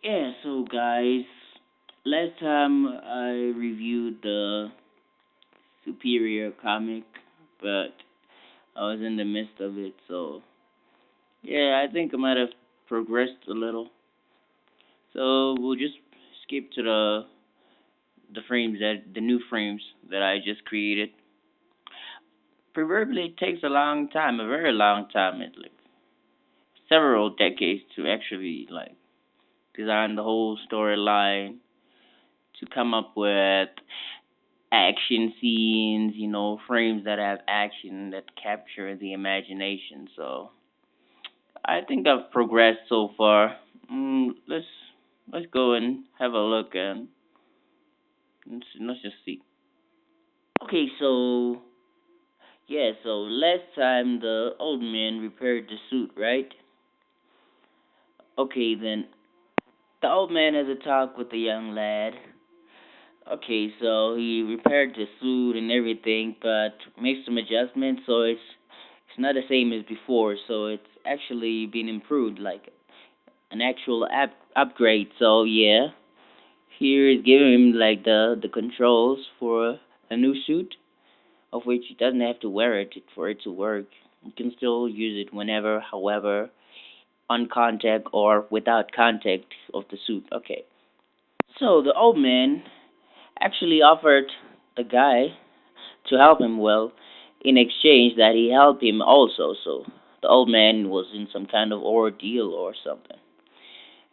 Yeah, so guys, last time I reviewed the Superior comic, but I was in the midst of it, so yeah, I think I might have progressed a little. So we'll just skip to the new frames that I just created. Preferably it takes a long time, a very long time, like several decades to actually design the whole storyline to come up with action scenes, frames that have action that capture the imagination. So I think I've progressed so far. Let's go and have a look and let's just see. Okay, so yeah, so last time the old man repaired the suit, right? Okay, then the old man has a talk with the young lad. Okay, so he repaired the suit and everything, but made some adjustments, so it's not the same as before. So it's actually been improved, like an actual upgrade. So yeah, here is giving him like the controls for a new suit, of which he doesn't have to wear it for it to work. You can still use it whenever, however, on contact or without contact of the suit. Okay. So the old man actually offered the guy to help him well in exchange that he helped him also. So the old man was in some kind of ordeal or something.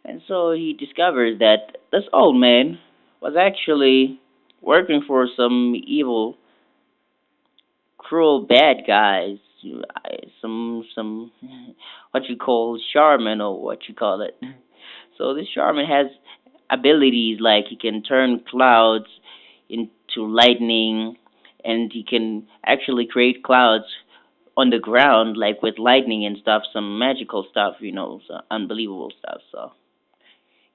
And so he discovers that this old man was actually working for some evil, cruel, bad guys. Some what you call Charmin or what you call it. So this Charmin has abilities like he can turn clouds into lightning, and he can actually create clouds on the ground like with lightning and stuff, some magical stuff, so unbelievable stuff. So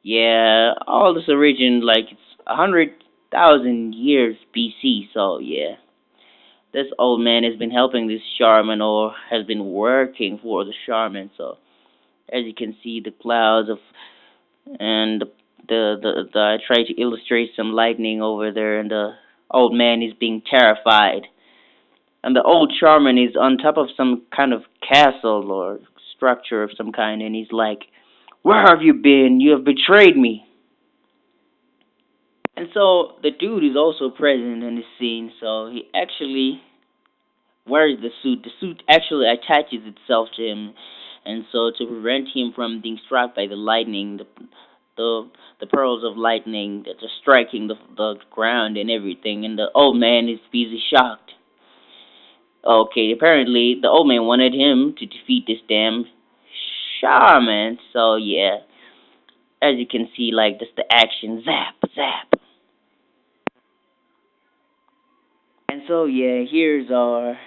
yeah, all this origin like it's 100,000 years BC. So yeah, this old man has been helping this shaman or has been working for the shaman. So as you can see, the clouds of and the I try to illustrate some lightning over there, and the old man is being terrified, and the old shaman is on top of some kind of castle or structure of some kind, and he's like, "Where have you been? You have betrayed me." And so the dude is also present in the scene, so he actually wears the suit. The suit actually attaches itself to him, and so to prevent him from being struck by the lightning, the the pearls of lightning that are striking the ground and everything, and the old man is busy shocked. Okay, apparently the old man wanted him to defeat this damn shaman. So yeah, as you can see, like just the action, zap, zap, and so yeah, here's our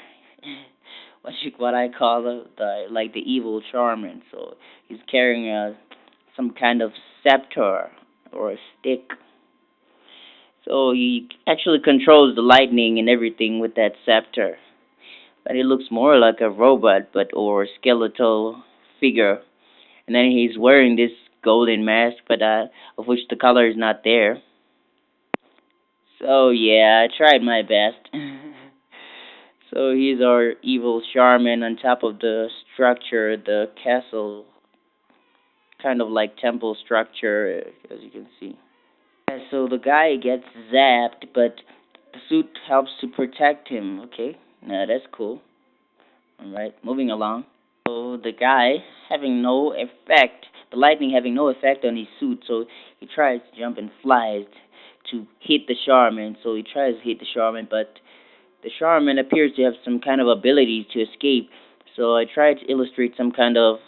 what I call the like the evil shaman. So he's carrying some kind of scepter or a stick. So he actually controls the lightning and everything with that scepter. But he looks more like a robot, but or skeletal figure. And then he's wearing this golden mask, but of which the color is not there. So yeah, I tried my best. So he's our evil shaman on top of the structure, the castle, kind of like temple structure, as you can see. So the guy gets zapped, but the suit helps to protect him. Okay, now that's cool. All right, moving along. So the guy having no effect, the lightning having no effect on his suit, so he tries to jump and flies to hit the Charmin. So he tries to hit the Charmin, but the Charmin appears to have some kind of ability to escape. So I tried to illustrate some kind of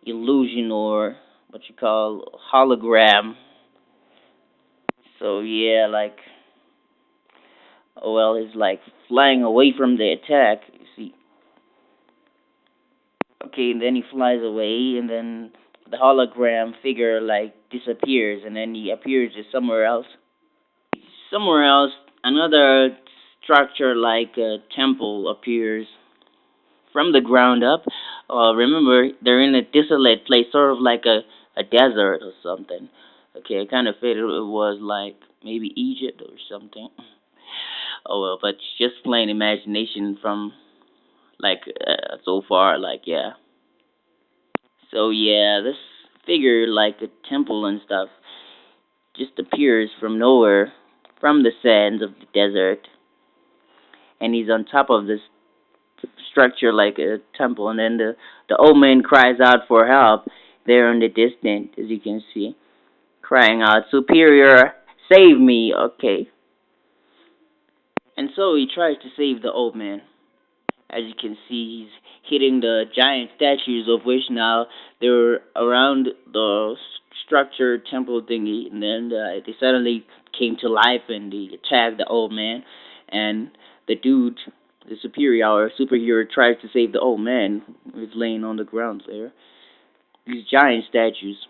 illusion or what you call hologram. So yeah, like well, he's like flying away from the attack. You see, okay, and then he flies away, and then the hologram figure like disappears, and then he appears somewhere else. Somewhere else, another structure like a temple appears from the ground up. Remember, they're in a desolate place, sort of like a a desert or something. Okay, I kind of figured it was like maybe Egypt or something. Oh well, but just plain imagination from like so far, like yeah. So yeah, this figure like a temple and stuff just appears from nowhere, from the sands of the desert, and he's on top of this structure like a temple, and then the old man cries out for help there in the distance, as you can see, crying out, "Superior, save me!" Okay, and so he tries to save the old man. As you can see, he's hitting the giant statues, of which now they're around the structure temple thingy, and then they suddenly came to life and they attacked the old man, and the dude, the superior or superhero, tries to save the old man who's laying on the ground there. These giant statues.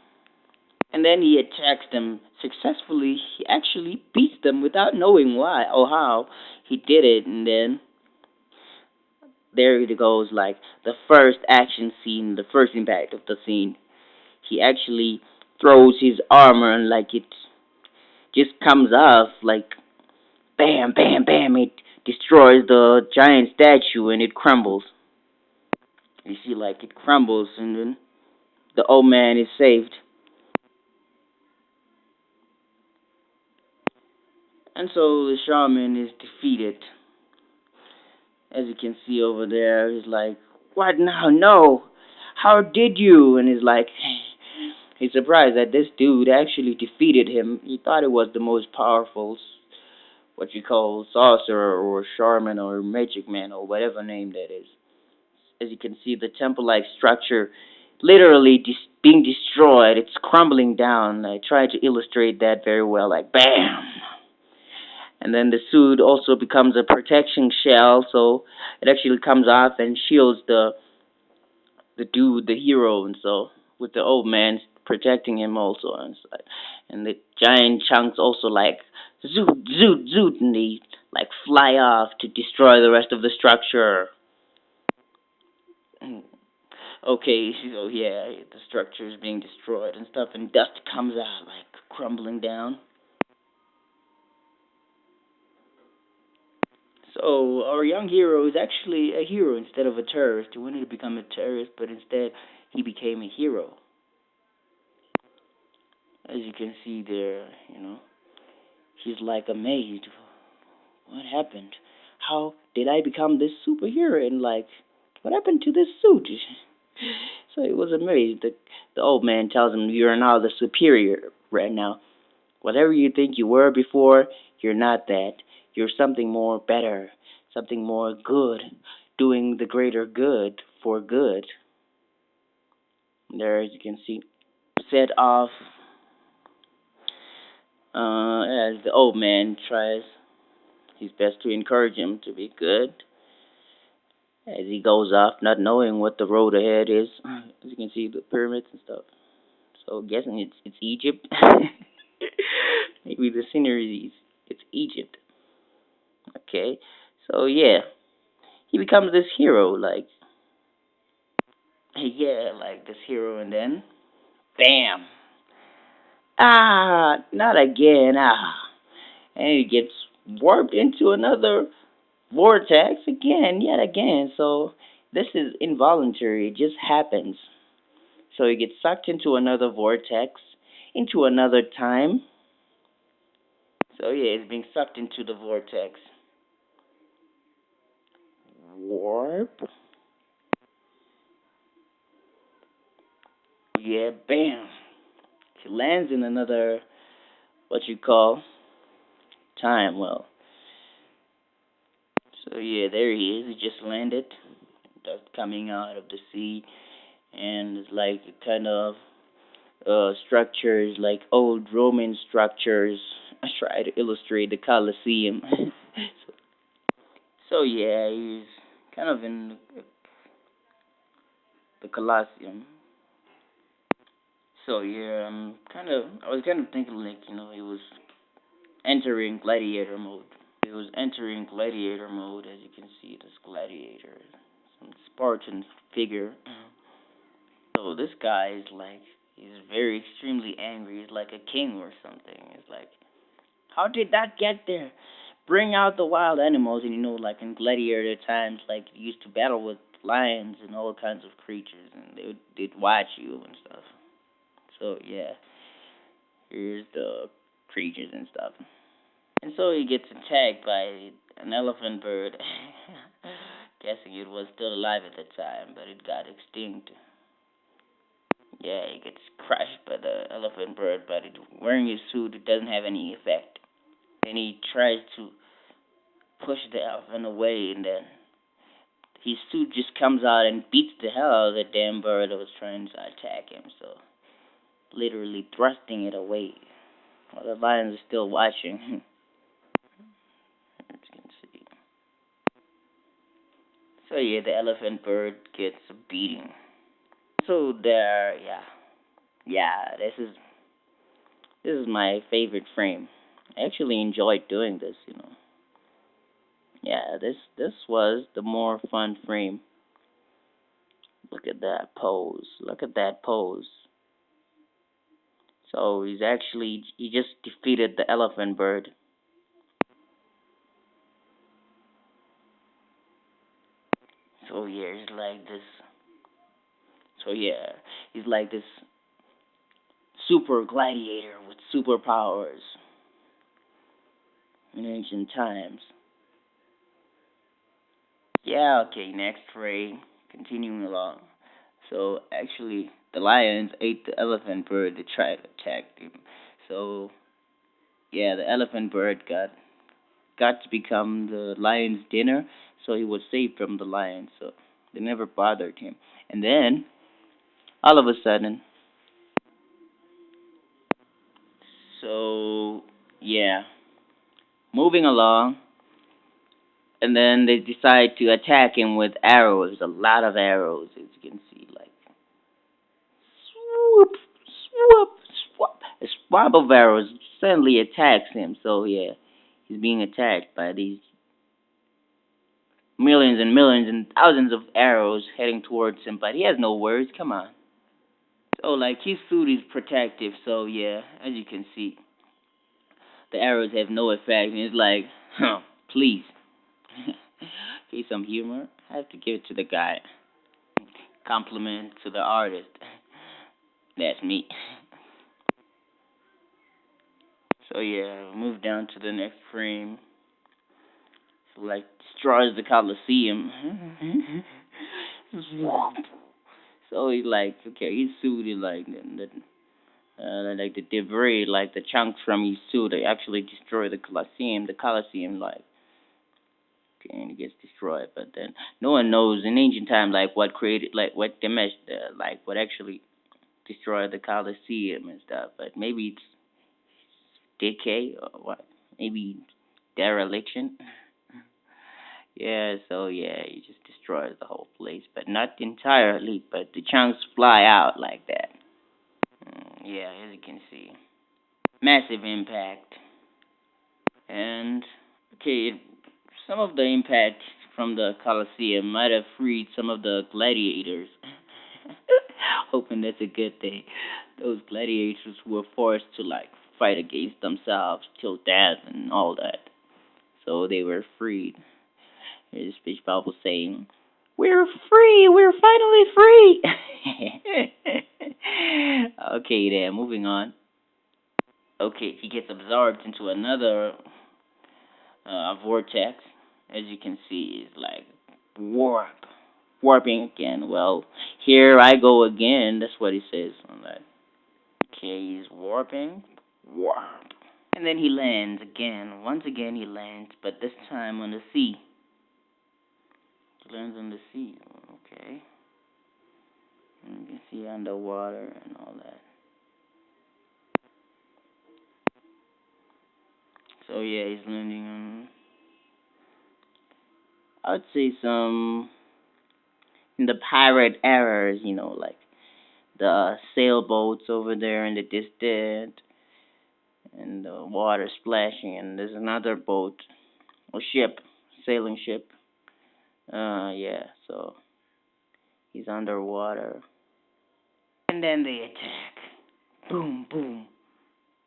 And then he attacks them successfully. He actually beats them without knowing why or how he did it, and then there it goes, like the first action scene, the first impact of the scene. He actually throws his armor and like it just comes off like bam, bam, bam. It destroys the giant statue and it crumbles. You see, like it crumbles, and then the old man is saved. And so the shaman is defeated. As you can see over there, he's like, "What now? No! How did you?" And he's like, he's surprised that this dude actually defeated him. He thought it was the most powerful, what you call, sorcerer or shaman or magic man or whatever name that is. As you can see, the temple-like structure literally being destroyed. It's crumbling down. I tried to illustrate that very well, like bam. And then the suit also becomes a protection shell, so it actually comes off and shields the dude, the hero, and so with the old man protecting him also, and the giant chunks also like zoot zoot zoot, and they like fly off to destroy the rest of the structure. Okay, so yeah, the structure is being destroyed and stuff, and dust comes out like crumbling down. So our young hero is actually a hero instead of a terrorist. He wanted to become a terrorist, but instead he became a hero. As you can see there, he's like amazed. What happened? How did I become this superhero? And like, what happened to this suit? So he was amazed. The old man tells him, "You are now the superior right now. Whatever you think you were before, you're not that. You're something more better, something more good, doing the greater good for good." There, as you can see, set off as the old man tries his best to encourage him to be good as he goes off, not knowing what the road ahead is. As you can see, the pyramids and stuff. So, guessing it's Egypt. Maybe the scenery is it's Egypt. Okay, so yeah, he becomes this hero, like yeah, like this hero, and then bam, not again, and he gets warped into another vortex again, yet again. So this is involuntary; it just happens. So he gets sucked into another vortex, into another time. So yeah, he's being sucked into the vortex. Warp. Yeah, bam. He lands in another, what you call, time. Well, so yeah, there he is. He just landed. Dust coming out of the sea, and it's like kind of structures, like old Roman structures. I try to illustrate the Colosseum. So yeah, he's kind of in the Colosseum. So yeah, I was kind of thinking like he was entering gladiator mode. He was entering gladiator mode, as you can see, this gladiator, some Spartan figure. So this guy is like He's very extremely angry. He's like a king or something. It's like, how did that get there? Bring out the wild animals, and like in gladiator times, like you used to battle with lions and all kinds of creatures, and they'd watch you and stuff. So yeah, here's the creatures and stuff. And so he gets attacked by an elephant bird. Guessing it was still alive at the time, but it got extinct. Yeah, he gets crushed by the elephant bird, but wearing his suit, it doesn't have any effect. And he tries to push the elephant away, and then his suit just comes out and beats the hell out of the damn bird that was trying to attack him. So, literally thrusting it away. While the lions are still watching. As you can see. So yeah, the elephant bird gets a beating. So there, yeah, this is my favorite frame. I actually enjoyed doing this. Yeah, this was the more fun frame. Look at that pose. Look at that pose. So he just defeated the elephant bird. So yeah, he's like this. So yeah, he's like this super gladiator with superpowers in ancient times. Yeah, okay, next frame. Continuing along. So actually, the lions ate the elephant bird that tried to attack him. So yeah, the elephant bird got to become the lion's dinner. So he was saved from the lions. So they never bothered him. And then all of a sudden, so yeah, moving along, and then they decide to attack him with arrows. A lot of arrows, as you can see, like swoop, swoop, swap. A swab of arrows suddenly attacks him. So yeah, he's being attacked by these millions and millions and thousands of arrows heading towards him. But he has no words. Come on. So like his suit is protective. So yeah, as you can see, the arrows have no effect. And it's like, huh, please. Okay, some humor. I have to give it to the guy. Compliment to the artist. That's me. So yeah, move down to the next frame. So like destroys the Colosseum. So he's like, okay, his suit is like the debris, like the chunks from his suit, they actually destroy the Colosseum. The Colosseum, like, okay, and it gets destroyed. But then no one knows in ancient times, like what created, like what damaged, like what actually destroyed the Colosseum and stuff. But maybe it's decay or what? Maybe dereliction. Yeah, so yeah, he just destroys the whole place, but not entirely. But the chunks fly out like that. Yeah, as you can see, massive impact. And okay, some of the impact from the Colosseum might have freed some of the gladiators. Hoping that's a good thing. Those gladiators were forced to like fight against themselves till death and all that. So they were freed. Here's speech bubble saying, "We're free. We're finally free." Okay, then moving on. Okay, he gets absorbed into another vortex. As you can see, is like warp, warping again. Well, here I go again. That's what he says on that. Okay, he's warping, warp, and then he lands again. Once again, he lands, but this time on the sea. He lands on the sea. Okay, and you can see underwater and all that. So yeah, he's landing on. I'd say some in the pirate eras, like the sailboats over there in the distance, and the water splashing, and there's another boat or ship, sailing ship. Yeah, so he's underwater. And then they attack. boom, boom,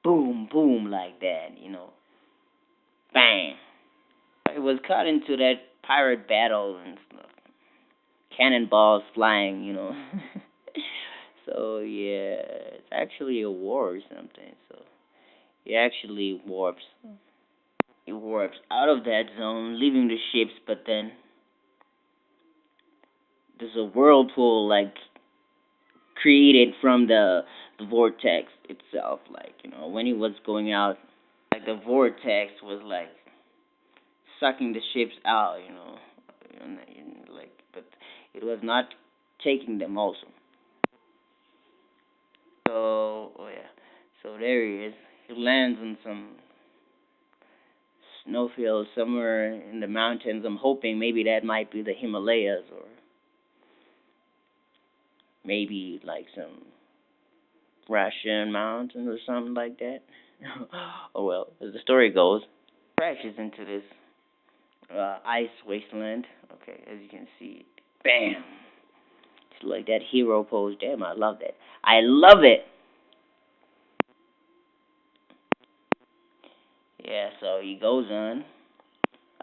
boom, boom, like that, bang. It was cut into that pirate battle and stuff. Cannonballs flying. So yeah, it's actually a war or something. So it actually warps. It warps out of that zone, leaving the ships, but then there's a whirlpool like created from the vortex itself. Like when he was going out, like the vortex was like sucking the ships out. Like but it was not taking them also. So oh yeah, so there he is. He lands on some snowfield somewhere in the mountains. I'm hoping maybe that might be the Himalayas or maybe like some Russian mountains or something like that. Oh well, as the story goes, crashes into this ice wasteland. Okay, as you can see, bam. It's like that hero pose. Damn, I love that. I love it. Yeah, so he goes on.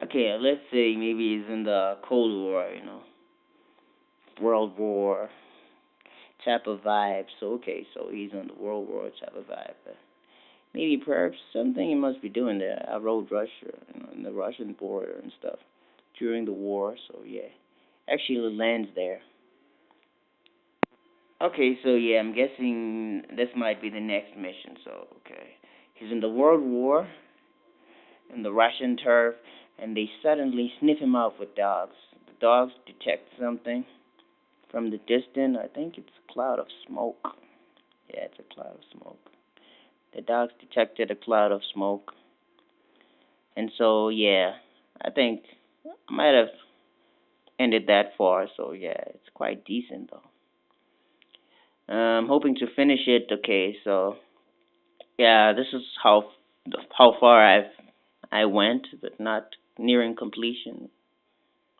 Okay, let's say maybe he's in the Cold War, World War type of vibe. So okay, so he's on the World War type of vibe. Maybe perhaps something he must be doing there. I rode Russia, in the Russian border and stuff during the war. So yeah, actually lands there. Okay, so yeah, I'm guessing this might be the next mission. So okay, he's in the World War in the Russian turf, and they suddenly sniff him out with dogs. The dogs detect something from the distance. I think it's a cloud of smoke. Yeah, it's a cloud of smoke. The dogs detected a cloud of smoke, and so yeah, I think I might have ended that far. So yeah, it's quite decent though. I'm hoping to finish it. Okay, so yeah, this is how far I went, but not nearing completion.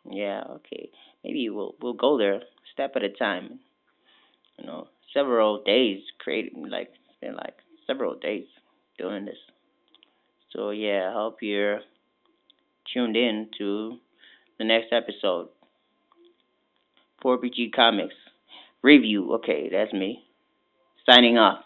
Yeah, okay. Maybe we'll go there step at a time. Several days creating like it's been like several days doing this. So yeah, I hope you're tuned in to the next episode. 4PG Comics review. Okay, that's me signing off.